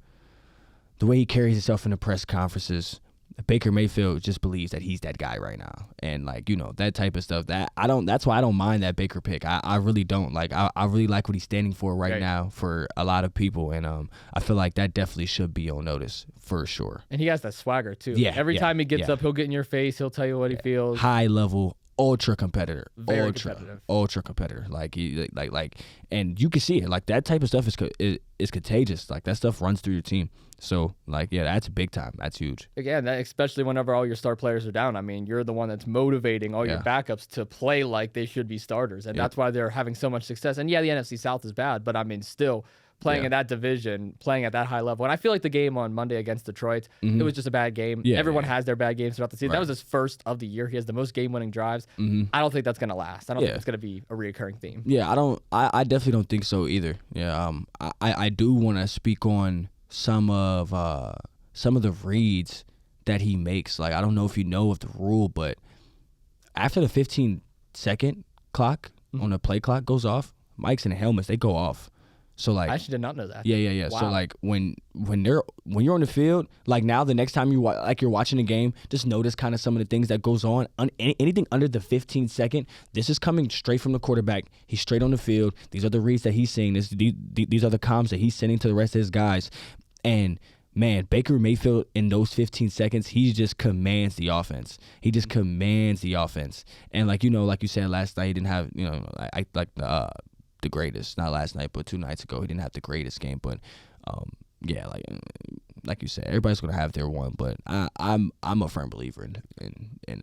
the way he carries himself in the press conferences. Baker Mayfield just believes that he's that guy right now. And, that type of stuff, that's why I don't mind that Baker pick. I really don't. Like, I really like what he's standing for right now for a lot of people. And I feel like that definitely should be on notice for sure. And he has that swagger, too. Yeah. Every time he gets up, he'll get in your face. He'll tell you what he feels. High level, ultra competitor. Very competitive. Ultra competitor. And you can see it. Like, that type of stuff is contagious. Like, that stuff runs through your team. So, that's big time. That's huge. Again, especially whenever all your star players are down. I mean, you're the one that's motivating all your backups to play like they should be starters. And that's why they're having so much success. And, the NFC South is bad. But, I mean, still playing in that division, playing at that high level. And I feel like the game on Monday against Detroit, it was just a bad game. Everyone has their bad games throughout the season. That was his first of the year. He has the most game-winning drives. I don't think that's going to last. I don't think it's going to be a reoccurring theme. Yeah, I definitely don't think so either. Yeah, I do want to speak on some of the reads that he makes. Like, I don't know if you know of the rule, but after the 15-second clock on the play clock goes off, mics and helmets, they go off. So, like, I actually did not know that. Yeah. Wow. So, like, when you're on the field, like, now the next time you're watching a game, just notice kind of some of the things that goes on. Anything under the 15-second, this is coming straight from the quarterback. He's straight on the field. These are the reads that he's seeing. These are the comms that he's sending to the rest of his guys. And, man, Baker Mayfield in those 15 seconds, he just commands the offense. He just commands the offense. And, like you said last night, he didn't have, the greatest, not last night, but 2 nights ago, he didn't have the greatest game. But like you said, everybody's gonna have their one. But I'm a firm believer in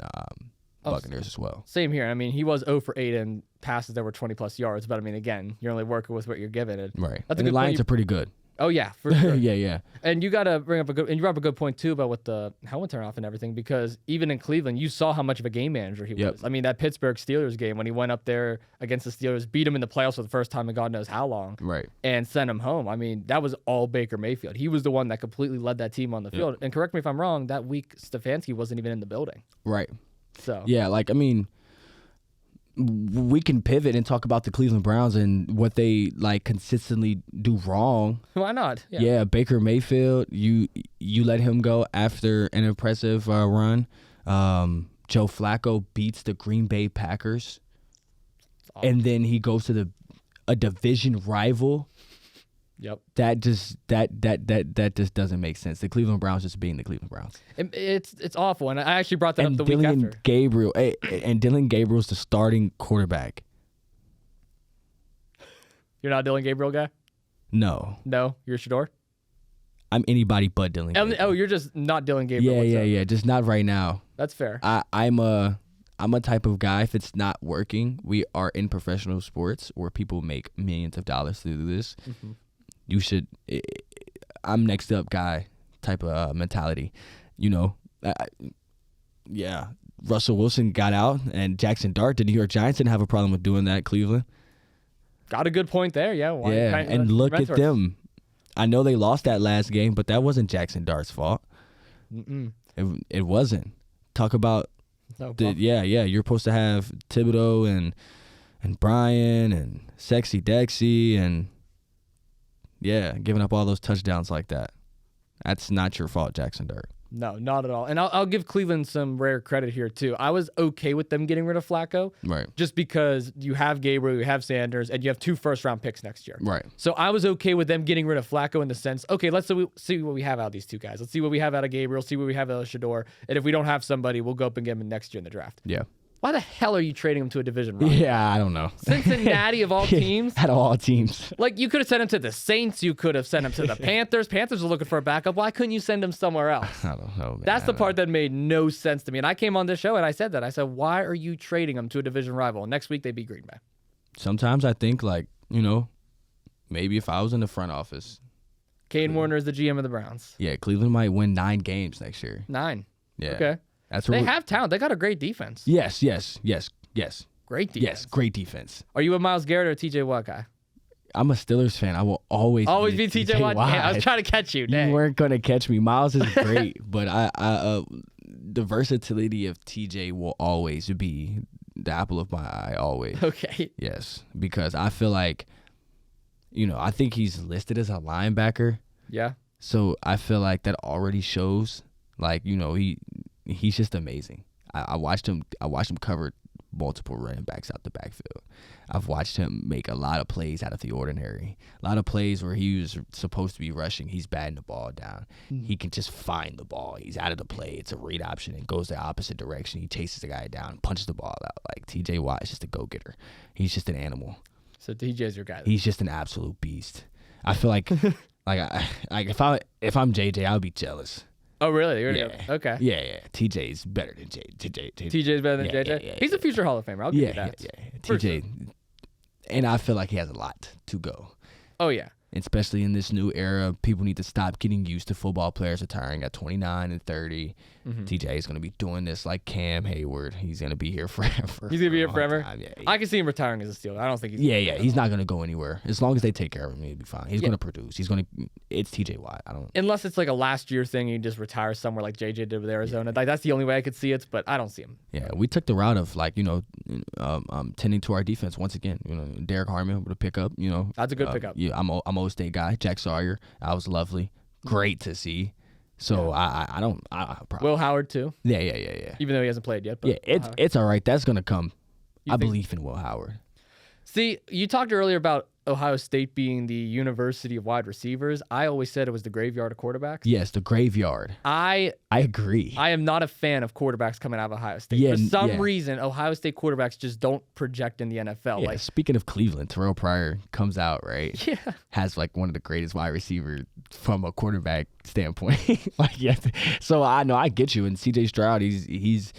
Buccaneers as well. Same here. I mean, he was 0 for 8 in passes that were 20+ yards. But I mean, again, you're only working with what you're given. Right. That's and the Lions are pretty good. Oh yeah, for sure. yeah. And you got to bring up you brought up a good point too about with the helmet turn off and everything, because even in Cleveland, you saw how much of a game manager he was. I mean, that Pittsburgh Steelers game when he went up there against the Steelers, beat him in the playoffs for the first time in God knows how long, right? And sent him home. I mean, that was all Baker Mayfield. He was the one that completely led that team on the field. And correct me if I'm wrong, that week Stefanski wasn't even in the building. Right. So yeah, like, I mean, we can pivot and talk about the Cleveland Browns and what they consistently do wrong. Why not? Yeah, Baker Mayfield, you let him go after an impressive run. Joe Flacco beats the Green Bay Packers, and then he goes to a division rival. Yep. That just doesn't make sense. The Cleveland Browns just being the Cleveland Browns. It's awful, and I actually brought that up the week after. Dylan Gabriel's the starting quarterback. You're not a Dylan Gabriel guy? No. No, you're Shador. I'm anybody but Dylan Gabriel. Oh, you're just not Dylan Gabriel. Yeah. Just not right now. That's fair. I'm a type of guy, if it's not working, we are in professional sports where people make millions of dollars to do this. Mm-hmm. You should, I'm next up guy type of mentality. You know, yeah. Russell Wilson got out, and Jackson Dart, the New York Giants, didn't have a problem with doing that. Cleveland. Got a good point there, yeah. And look at them. I know they lost that last game, but that wasn't Jackson Dart's fault. It wasn't. Talk about you're supposed to have Thibodeau and Brian and Sexy Dexy and giving up all those touchdowns like that. That's not your fault, Jackson Dart. No, not at all. And I'll give Cleveland some rare credit here, too. I was okay with them getting rid of Flacco. Right. Just because you have Gabriel, you have Sanders, and you have 2 first-round picks next year. Right. So I was okay with them getting rid of Flacco in the sense, okay, let's see what we have out of these 2 guys. Let's see what we have out of Gabriel, see what we have out of Shador. And if we don't have somebody, we'll go up and get him next year in the draft. Yeah. Why the hell are you trading him to a division rival? Yeah, I don't know. Cincinnati of all teams? Out of all teams. Like, you could have sent him to the Saints. You could have sent him to the Panthers. Panthers are looking for a backup. Why couldn't you send him somewhere else? I don't know, man. That's the part that made no sense to me. And I came on this show and I said that. I said, why are you trading him to a division rival? Next week, they beat Green Bay. Sometimes I think, like, you know, maybe if I was in the front office. Kaden Warner is the GM of the Browns. Yeah, Cleveland might win 9 games next year. 9. Yeah. Okay. That's they have talent. They got a great defense. Yes. Great defense. Yes, great defense. Are you a Myles Garrett or TJ Watt guy? I'm a Steelers fan. I will always be TJ Watt. I was trying to catch you. You weren't going to catch me. Myles is great, but the versatility of TJ will always be the apple of my eye, always. Okay. Yes, because I feel like, you know, I think he's listed as a linebacker. Yeah. So I feel like that already shows, like, you know, he's just amazing. I watched him cover multiple running backs out the backfield. I've watched him make a lot of plays out of the ordinary. A lot of plays where he was supposed to be rushing, he's batting the ball down. Mm-hmm. He can just find the ball. He's out of the play. It's a read option and goes the opposite direction. He chases the guy down, punches the ball out. Like, TJ Watt is just a go-getter. He's just an animal. So TJ's your guy. He's just an absolute beast. I feel like if I'm JJ, I would be jealous. Oh, really? Okay. Yeah. TJ's better than JJ. TJ's better than JJ? Yeah, He's a future Hall of Famer. I'll give you that. Yeah. TJ. And I feel like he has a lot to go. Oh, yeah. Especially in this new era, people need to stop getting used to football players retiring at 29 and 30. Mm-hmm. TJ is going to be doing this like Cam Hayward. He's going to be here forever. He's going to be here forever? Yeah. I can see him retiring as a Steeler. I don't think he's He's not going to go anywhere. As long as they take care of him, he'll be fine. He's going to produce. It's TJ Watt. Unless it's like a last year thing and he just retires somewhere like JJ did with Arizona. Like, that's the only way I could see it, but I don't see him. Yeah, we took the route of, like, you know, tending to our defense once again. You know, Derek Harmon with a pickup, you know. That's a good pickup. Yeah, I'm O-State guy. Jack Sawyer, I was lovely. Great to see. So I don't Will Howard too. Yeah. Even though he hasn't played yet. But it's all right. That's gonna come. I believe in Will Howard. See, you talked earlier about Ohio State being the university of wide receivers. I always said it was the graveyard of quarterbacks. Yes, the graveyard. I agree. I am not a fan of quarterbers coming out of Ohio State. For some reason, Ohio State quarterbacks just don't project in the NFL. Yeah, speaking of Cleveland, Terrell Pryor comes out, right? Yeah. Has like one of the greatest wide receivers from a quarterback standpoint. So I know I get you. And CJ Stroud, he's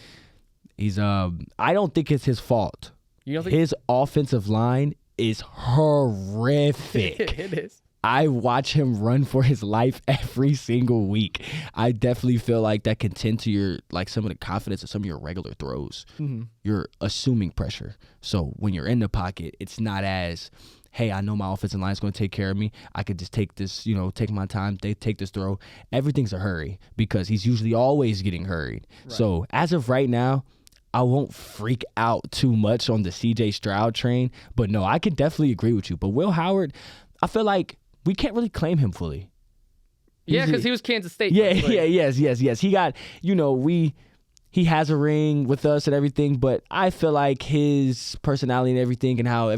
I don't think it's his fault. You don't think his offensive line is horrific. It is. I watch him run for his life every single week. I definitely feel like that can tend to some of the confidence of some of your regular throws. Mm-hmm. You're assuming pressure. So when you're in the pocket, it's not as, hey, I know my offensive line is going to take care of me. I could just take this, take my time, take this throw. Everything's a hurry because he's usually always getting hurried. Right. So as of right now, I won't freak out too much on the CJ Stroud train. But no, I can definitely agree with you. But Will Howard, I feel like we can't really claim him fully. Yeah, because he was Kansas State. Yes. He got, he has a ring with us and everything, but I feel like his personality and everything and how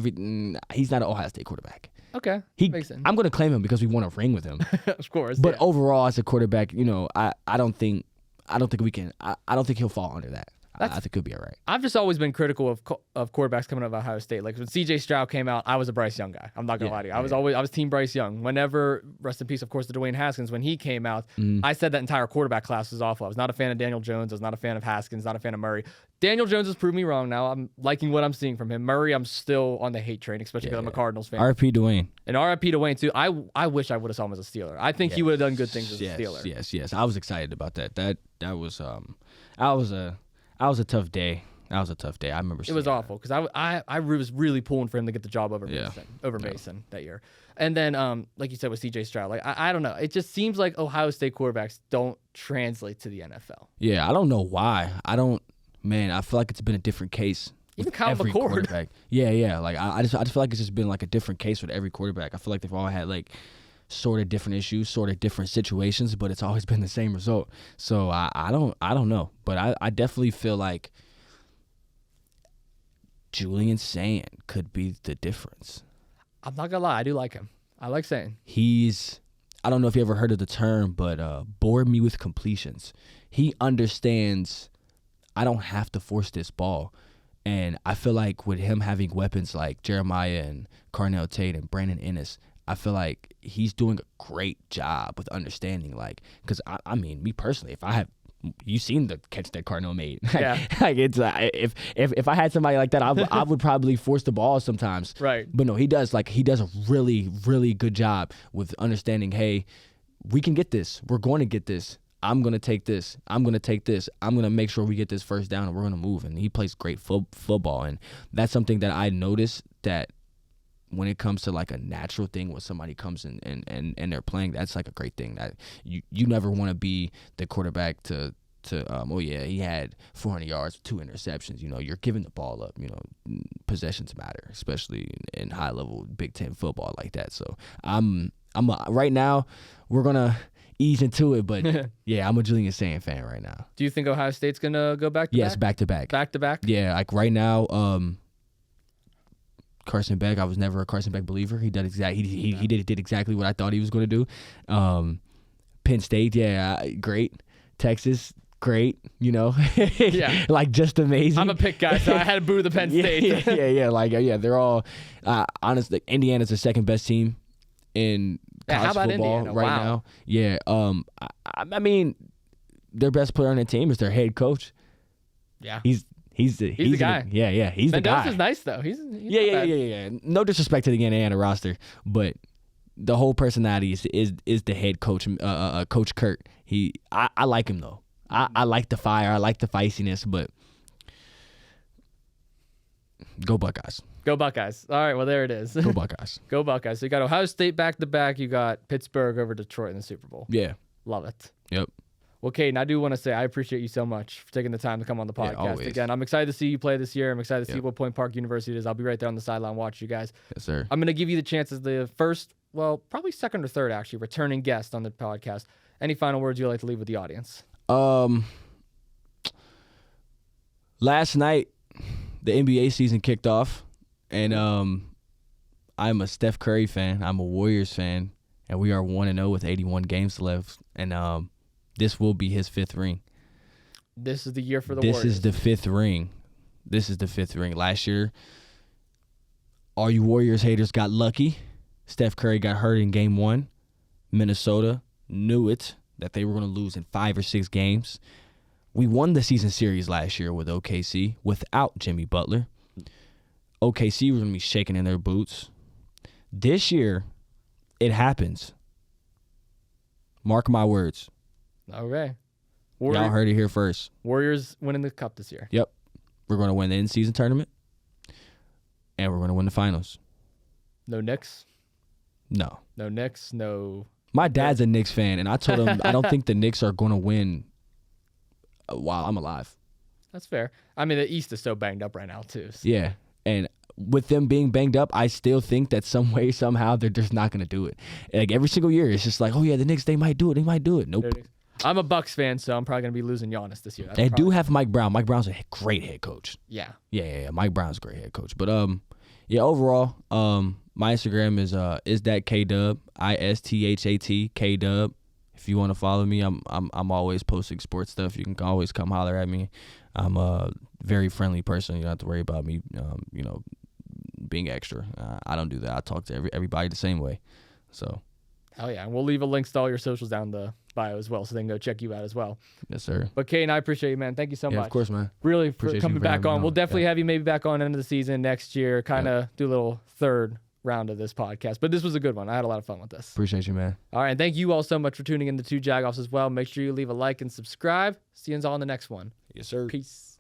he's not an Ohio State quarterback. Okay, makes sense. I'm going to claim him because we won a ring with him. Of course. But overall, as a quarterback, I don't think he'll fall under that. I think he'll be all right. I've just always been critical of quarterbacks coming out of Ohio State. Like when C.J. Stroud came out, I was a Bryce Young guy. I'm not gonna lie to you. I was team Bryce Young. Whenever, rest in peace, of course, to Dwayne Haskins, when he came out, I said that entire quarterback class was awful. I was not a fan of Daniel Jones. I was not a fan of Haskins. Not a fan of Murray. Daniel Jones has proved me wrong. Now I'm liking what I'm seeing from him. Murray, I'm still on the hate train, especially because I'm a Cardinals fan. R.I.P. Dwayne. And R.I.P. Dwayne too. I wish I would have saw him as a Steeler. I think he would have done good things as a Steeler. Yes. I was excited about that. That was a tough day. That was a tough day. I remember. It was awful because I was really pulling for him to get the job over Mason that year. And then, like you said with C.J. Stroud, like I don't know. It just seems like Ohio State quarterbacks don't translate to the NFL. Yeah, I don't know why. Man, I feel like it's been a different case. Even Kyle McCord. Yeah. Like I just feel like it's just been like a different case with every quarterback. I feel like they've all had like sort of different issues, sort of different situations, but it's always been the same result. So I don't know, but I definitely feel like Julian Sand could be the difference. I'm not gonna lie, I do like him. I like Sand. I don't know if you ever heard of the term, but bored me with completions. He understands I don't have to force this ball. And I feel like with him having weapons like Jeremiah and Carnell Tate and Brandon Ennis, I feel like he's doing a great job with understanding, like, because I mean, me personally, if I have, you seen the catch that Carnell made, like it's if I had somebody like that, I would probably force the ball sometimes, right? But no, he does a really, really good job with understanding. Hey, we can get this. We're going to get this. I'm going to take this. I'm going to take this. I'm going to make sure we get this first down and we're going to move. And he plays great football. And that's something that I noticed that when it comes to like a natural thing when somebody comes in and they're playing, that's like a great thing. That you never want to be the quarterback to he had 400 yards, 2 interceptions. You know, you're giving the ball up. You know, possessions matter, especially in high level Big Ten football like that. So right now we're going to ease into it, but yeah, I'm a Julian Sand fan right now. Do you think Ohio State's gonna go back to back? Yes, back to back. Back to back? Yeah, like right now, Carson Beck, I was never a Carson Beck believer. He did exactly what I thought he was gonna do. Penn State, great. Texas, great, you know. Like just amazing. I'm a pick guy, so I had to boo the Penn State. They're all honestly, Indiana's the second best team in college football Indiana? Right now. Yeah. I mean, their best player on the team is their head coach. Yeah. He's the guy. He's the guy. Mendoza's nice though. He's yeah. No disrespect to the Indiana roster, but the whole personality is the head coach, Coach Kurt. I like him though. I like the fire. I like the feistiness, but go Buckeyes. Go Buckeyes. All right, well, there it is. Go Buckeyes. Go Buckeyes. So you got Ohio State back-to-back. You got Pittsburgh over Detroit in the Super Bowl. Yeah. Love it. Yep. Well, Kaden, I do want to say I appreciate you so much for taking the time to come on the podcast. Again, I'm excited to see you play this year. I'm excited to see what Point Park University is. I'll be right there on the sideline watching you guys. Yes, sir. I'm going to give you the chance as the first, well, probably second or third, actually, returning guest on the podcast. Any final words you'd like to leave with the audience? Last night, the NBA season kicked off. And I'm a Steph Curry fan. I'm a Warriors fan. And we are 1-0 with 81 games left. And this will be his 5th ring. This is the year for the Warriors. This is the 5th ring. This is the 5th ring. Last year, all you Warriors haters got lucky. Steph Curry got hurt in game 1. Minnesota knew it, that they were going to lose in 5 or 6 games. We won the season series last year with OKC without Jimmy Butler. OKC was going to be shaking in their boots. This year, it happens. Mark my words. Okay. Y'all heard it here first. Warriors winning the cup this year. Yep. We're going to win the in-season tournament, and we're going to win the finals. No Knicks? No. No Knicks? No. My dad's a Knicks fan, and I told him I don't think the Knicks are going to win while I'm alive. That's fair. I mean, the East is so banged up right now, too. So. Yeah. And with them being banged up, I still think that some way, somehow, they're just not going to do it. Like every single year, it's just like, oh, yeah, the Knicks, they might do it. Nope. I'm a Bucks fan, so I'm probably going to be losing Giannis this year. They do have Mike Brown. Mike Brown's a great head coach. Yeah. Yeah. Mike Brown's a great head coach. But overall, my Instagram is that KDub, ISTHAT KDub. if you want to follow me, I'm always posting sports stuff. You can always come holler at me. I'm a very friendly person. You don't have to worry about me, being extra. I don't do that. I talk to everybody the same way. So. Hell yeah. And we'll leave a link to all your socials down the bio as well, so they can go check you out as well. Yes, sir. But Kaden, I appreciate you, man. Thank you so much. Of course, man. Really Appreciate for coming you for back having me on. We'll on. definitely have you maybe back on end of the season next year, kind of do a little third round of this podcast. But this was a good one. I had a lot of fun with this. Appreciate you, man. All right. And thank you all so much for tuning in to Two Jagoffs as well. Make sure you leave a like and subscribe. See you all in the next one. Yes, sir. Peace.